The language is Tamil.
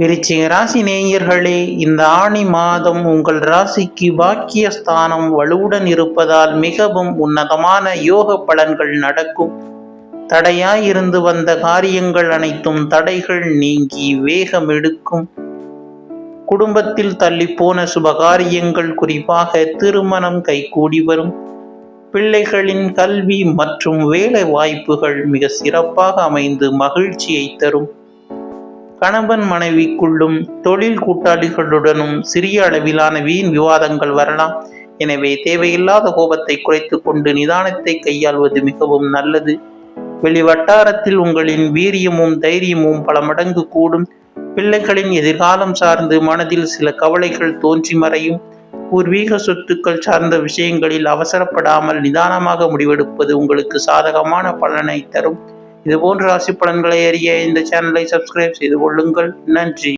விருச்சிக ராசி நேயர்களே, இந்த ஆணி மாதம் உங்கள் ராசிக்கு பாக்கியஸ்தானம் வலுவுடன் இருப்பதால் மிகவும் உன்னதமான யோக பலன்கள் நடக்கும். தடையாயிருந்து வந்த காரியங்கள் அனைத்தும் தடைகள் நீங்கி வேகம் எடுக்கும். குடும்பத்தில் தள்ளிப்போன சுபகாரியங்கள், குறிப்பாக திருமணம் கைகூடி வரும். பிள்ளைகளின் கல்வி மற்றும் வேலை வாய்ப்புகள் மிக சிறப்பாக அமைந்து மகிழ்ச்சியை தரும். கணவன் மனைவிக்குள்ளும் தொழில் கூட்டாளிகளுடனும் சிறிய அளவிலான வீண் விவாதங்கள் வரலாம். எனவே தேவையில்லாத கோபத்தை குறைத்துக் கொண்டு நிதானத்தை கையாள்வது மிகவும் நல்லது. வெளிவட்டாரத்தில் உங்களின் வீரியமும் தைரியமும் பல மடங்கு கூடும். பிள்ளைகளின் எதிர்காலம் சார்ந்து மனதில் சில கவலைகள் தோன்றி மறையும். பூர்வீக சொத்துக்கள் சார்ந்த விஷயங்களில் அவசரப்படாமல் நிதானமாக முடிவெடுப்பது உங்களுக்கு சாதகமான பலனை தரும். இதுபோன்ற ராசி பலன்களை அறிய இந்த சேனலை சப்ஸ்கிரைப் செய்து கொள்ளுங்கள். நன்றி.